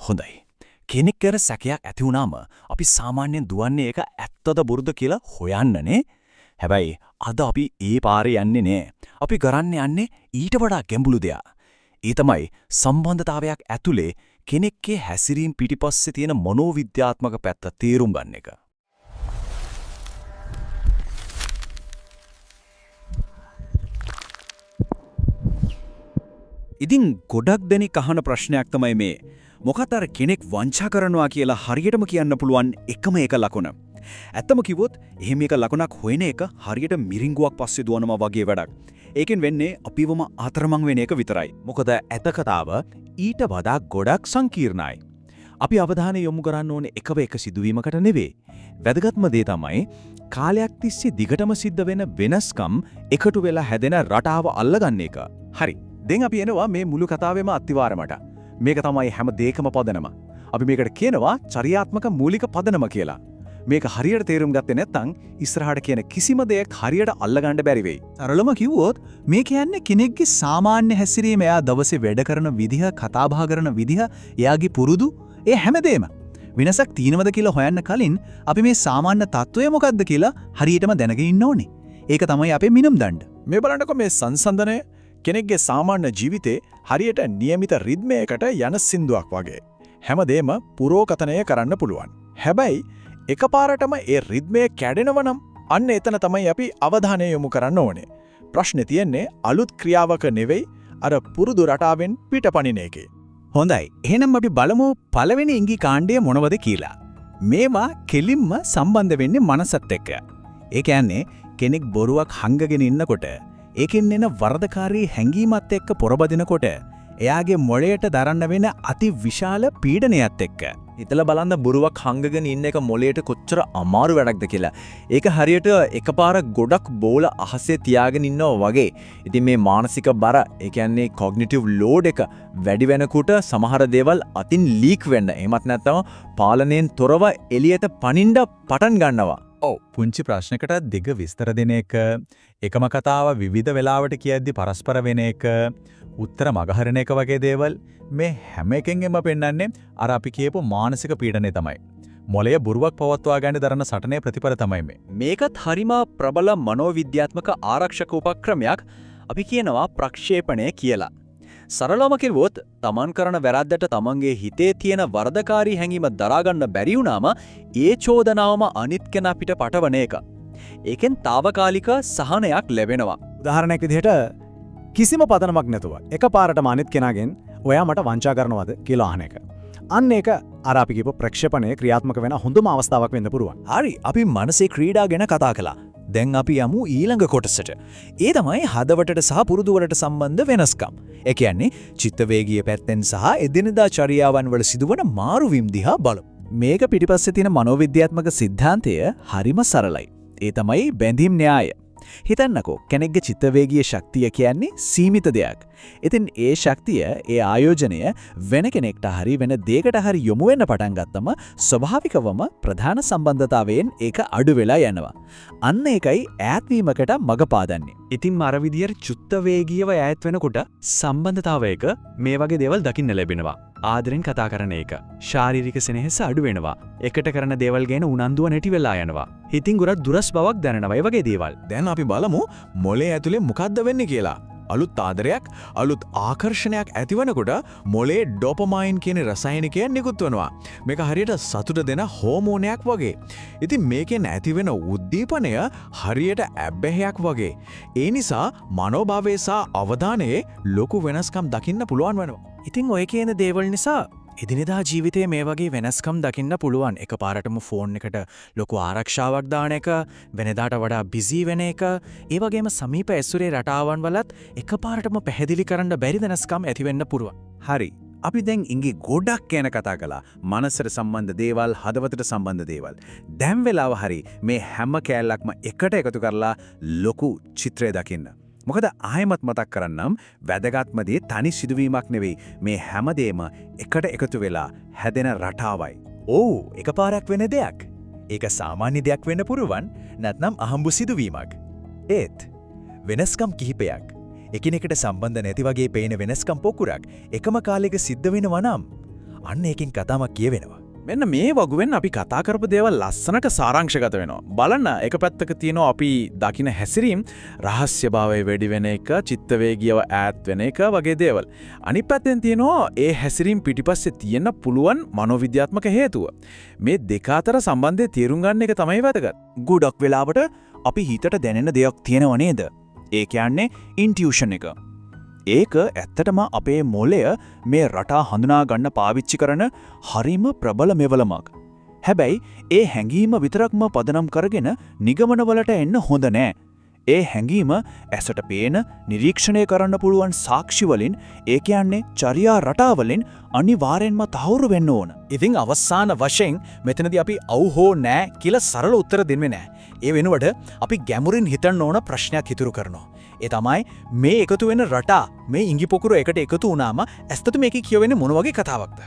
හොඳයි. කෙනෙක් කර සැකයක් ඇති වුණාම අපි සාමාන්‍යයෙන් දුවන්නේ ඒක ඇත්තද බොරුද කියලා හොයන්නනේ. හැබැයි අද අපි ඒ පාරේ යන්නේ නෑ. අපි කරන්නේ යන්නේ ඊට වඩා ගැඹුරු දෙයක්. ඒ තමයි සම්බන්ධතාවයක් ඇතුලේ කෙනෙක්ගේ හැසිරීම පිටිපස්සේ තියෙන මනෝවිද්‍යාත්මක පැත්ත තේරුම් ගන්න එක. ඉතින් ගොඩක් දෙනෙක් අහන ප්‍රශ්නයක් තමයි මේ. මොකද අර කෙනෙක් වංචා කරනවා කියලා හරියටම කියන්න පුළුවන් එකම එක ලකුණ. ඇත්තම කිව්වොත් එහෙම එක ලකුණක් හොයන එක හරියට මිරිඟුවක් පස්සේ දුවනවා වගේ වැඩක්. ඒකෙන් වෙන්නේ අපිවම අතරමං වෙන එක විතරයි. මොකද ඇත කතාව ඊට වඩා ගොඩක් සංකීර්ණයි. අපි අවධානය යොමු කරන්න ඕනේ එක සිදුවීමකට නෙවෙයි. වැදගත්ම දේ තමයි කාලයක් තිස්සේ දිගටම සිද්ධ වෙන වෙනස්කම් එකතු වෙලා හැදෙන රටාව අල්ලගන්න එක. හරි. දැන් අපි එනවා මේ මුළු කතාවෙම අත්විවරමට. මේක තමයි හැම දෙයකම පදනම. අපි මේකට කියනවා චර්යාත්මක මූලික පදනම කියලා. මේක හරියට තේරුම් ගත්තේ නැත්නම් ඉස්සරහට කියන කිසිම දෙයක් හරියට අල්ලගන්න බැරි වෙයි. සරලම කිව්වොත් මේ කියන්නේ කෙනෙක්ගේ සාමාන්‍ය හැසිරීම, එයා දවසේ වැඩ කරන විදිහ, කතා බහ කරන විදිහ, එයාගේ පුරුදු, ඒ හැමදේම වෙනසක් තියෙනවද කියලා හොයන්න කලින් අපි මේ සාමාන්‍ය තත්වය මොකක්ද කියලා හරියටම දැනගෙන ඉන්න ඕනේ. ඒක තමයි අපේ මිනුම් දණ්ඩ. මේ බලන්නකො මේ සංසන්දනය කෙනෙක්ගේ සාමාන්‍ය ජීවිතේ හරියට નિયમિત රිද්මයකට යන සින්දුවක් වගේ. හැමදේම පුරෝකතනය කරන්න පුළුවන්. හැබැයි එකපාරටම ඒ රිද්මය කැඩෙනව නම් අන්න එතන තමයි අපි අවධානය යොමු කරන්න ඕනේ. ප්‍රශ්නේ තියෙන්නේ අලුත් ක්‍රියාවක නෙවෙයි අර පුරුදු රටාවෙන් පිටපණින එකේ. හොඳයි. එහෙනම් අපි බලමු පළවෙනි ඉඟි කාණ්ඩය මොනවද කියලා. මේවා කෙලින්ම සම්බන්ධ වෙන්නේ මනසත් එක්ක. ඒ කියන්නේ කෙනෙක් බොරුවක් හංගගෙන ඉන්නකොට ඒකෙන් එන වරදකාරී හැඟීමත් එක්ක පොරබදිනකොට එයාගේ මොළයට දරන්න වෙන අති විශාල පීඩනයත් එක්ක. හිතලා බලන්න බොරුවක් හංගගෙන ඉන්න එක මොළයට කොච්චර අමාරු වැඩක්ද කියලා. ඒක හරියට එකපාර ගොඩක් බෝල අහසේ තියාගෙන ඉන්නවා වගේ. ඉතින් මේ මානසික බර, ඒ කියන්නේ කොග්නිටිව් ලෝඩ් එක වැඩි වෙනකොට සමහර දේවල් අතින් ලීක් වෙන්න, එහෙමත් නැත්නම් පාලනයෙන් තොරව එළියට පනින්න පටන් ගන්නවා. පුංචි ප්‍රශ්නකට දිග විස්තර දෙන එක, එකම කතාව විවිධ වෙලාවට කියද්දි පරස්පර වෙන එක, උත්තර මගහරණ එක වගේ දේවල් මේ හැම එකෙන්ම පෙන්වන්නේ අර අපි කියපු මානසික පීඩනය තමයි. මොළය බොරුවක් පවත්වා ගන්න දරන සටනේ ප්‍රතිඵල තමයි මේ. මේකත් හරිම ප්‍රබල මනෝවිද්‍යාත්මක ආරක්ෂක උපක්‍රමයක්. අපි කියනවා ප්‍රක්ෂේපණය කියලා. සරලවම කිව්වොත් තමන් කරන වැරද්දට තමන්ගේ හිතේ තියෙන වරදකාරී හැඟීම දරා ගන්න බැරි වුණාම ඒ චෝදනාවම අනිත් කෙනා පිට පටවන එක. ඒකෙන් తాවකාලික සහනයක් ලැබෙනවා. උදාහරණයක් විදිහට කිසිම පදනමක් නැතුව එකපාරටම අනිත් කෙනාගෙන් ඔයා මට වංචා කරනවද කියලා අහන එක. අන්න ඒක අර අපි කියපු ප්‍රක්ෂේපණය ක්‍රියාත්මක වෙන හොඳම අවස්ථාවක් වෙන්න පුළුවන්. හරි. අපි මනසේ ක්‍රීඩා ගැන කතා කළා. දැන් අපි යමු ඊළඟ කොටසට. ඒ තමයි හදවතට සහ පුරුදු වලට සම්බන්ධ වෙනස්කම්. ඒ කියන්නේ චිත්තවේගීය පැත්තෙන් සහ එදිනෙදා චර්යාවන් වල සිදුවන මාරුවීම් දිහා බලමු. මේක පිටිපස්සේ තියෙන මනෝවිද්‍යාත්මක સિદ્ધාන්තය හරිම සරලයි. ඒ තමයි බැඳීම් න්‍යාය. හිතන්නකෝ කෙනෙක්ගේ චිත්තවේගීය ශක්තිය කියන්නේ සීමිත දෙයක්. ඉතින් ඒ ශක්තිය, ඒ ආයෝජනය වෙන කෙනෙක්ට හරි වෙන දෙයකට හරි යොමු වෙන්න පටන් ගත්තම ස්වභාවිකවම ප්‍රධාන සම්බන්ධතාවයෙන් ඒක අඩු වෙලා යනවා. අන්න ඒකයි ඈත්වීමකට මඟ පාදන්නේ. ඉතින් අර විදියට චුත්තවේගීව ඈත් වෙනකොට සම්බන්ධතාවයක මේ වගේ දේවල් දකින්න ලැබෙනවා. ආදරෙන් කතා කරන එක, ශාරීරික සෙනෙහස අඩු වෙනවා, එකට කරන දේවල් ගැන උනන්දුව නැති වෙලා යනවා, හිතින් ගොඩක් දුරස් බවක් දැනෙනවා. ඒ වගේ දේවල්. දැන් අපි බලමු මොළේ ඇතුලේ මොකද්ද වෙන්නේ කියලා. අලුත් ආදරයක්, අලුත් ආකර්ෂණයක් ඇතිවනකොට මොළේ ඩොපමයින් කියන රසායනිකය නිකුත් වෙනවා. මේක හරියට සතුට දෙන හෝමෝනයක් වගේ. ඉතින් මේකෙන් ඇතිවෙන උද්දීපනය හරියට ඇබ්බැහියක් වගේ. ඒ නිසා මනෝභාවයේ සහ අවධානයේ ලොකු වෙනස්කම් දකින්න පුළුවන් වෙනවා. ඉතින් ඔය කියන දේවල් නිසා එදිනෙදා ජීවිතයේ මේ වගේ වෙනස්කම් දකින්න පුළුවන්. එකපාරටම ෆෝන් එකට ලොකු ආරක්ෂාවක් දාන එක, වෙනදාට වඩා බිසි වෙන එක, ඒ වගේම සමීප ඇසුරේ රටාවන් වලත් එකපාරටම පැහැදිලි කරන්න බැරි වෙනස්කම් ඇති වෙන්න පුළුවන්. හරි. අපි දැන් ඉංගි ගොඩක් ගැන කතා කළා. මනසට සම්බන්ධ දේවල්, හදවතට සම්බන්ධ දේවල්. දැන් වෙලාව හරි මේ හැම කෑල්ලක්ම එකට එකතු කරලා ලොකු චිත්‍රය දකින්න. මොකද ආයමත් මතක් කරන්නම් වැදගත්ම දේ තනි සිදුවීමක් නෙවෙයි, මේ හැමදේම එකට එකතු වෙලා හැදෙන රටාවයි. එකපාරක් වෙන දෙයක්. ඒක සාමාන්‍ය දෙයක් වෙන්න පුරුවන්, නැත්නම් අහම්බු සිදුවීමක්. ඒත් වෙනස්කම් කිහිපයක්, එකිනෙකට සම්බන්ධ නැති වගේ පේන වෙනස්කම් පොකුරක් එකම කාලෙක සිද්ධ වෙනවා නම් අන්න ඒකෙන් කතාවක් කියවෙනවා. මෙන්න මේ වගුවෙන් අපි කතා කරපු දේවල් ලස්සනට සාරාංශගත වෙනවා. බලන්න එක පැත්තක තියෙනවා අපි දකින හැසිරීම් රහස්‍යභාවය වැඩි වෙන එක, චිත්තවේගීව ඈත් වෙන එක වගේ දේවල්. අනිත් පැත්තෙන් තියෙනවා ඒ හැසිරීම් පිටිපස්සේ තියෙන පුළුවන් මනෝවිද්‍යාත්මක හේතුව. මේ දෙක අතර සම්බන්ධය තේරුම් ගන්න එක තමයි වැදගත්. ගොඩක් වෙලාවට අපි හිතට දැනෙන දෙයක් තියෙනව නේද? ඒ කියන්නේ ඉන්ටියුෂන් එක. ඒක ඇත්තටම අපේ මොළය මේ රටා හඳුනා ගන්න පාවිච්චි කරන හරිම ප්‍රබල මෙවලමක්. හැබැයි ඒ හැඟීම විතරක්ම පදනම් කරගෙන නිගමනවලට එන්න හොඳ නෑ. ඒ හැඟීම ඇසට පේන නිරීක්ෂණය කරන්න පුළුවන් සාක්ෂි වලින්, ඒ කියන්නේ චර්යා රටාවලින් අනිවාර්යෙන්ම තහවුරු වෙන්න ඕන. ඉතින් අවසාන වශයෙන් මෙතනදී අපි අවු හෝ නෑ කියලා සරල උත්තර දෙන්නේ නෑ. ඒ වෙනුවට අපි ගැඹුරින් හිතන්න ඕන ප්‍රශ්නයක් ඉතුරු කරනවා. ඒ තමයි මේ එකතු වෙන රටා මේ ඉඟි පොකුර එකට එකතු වුණාම ඇත්තට මේකේ කියවෙන්නේ මොන වගේ කතාවක්ද?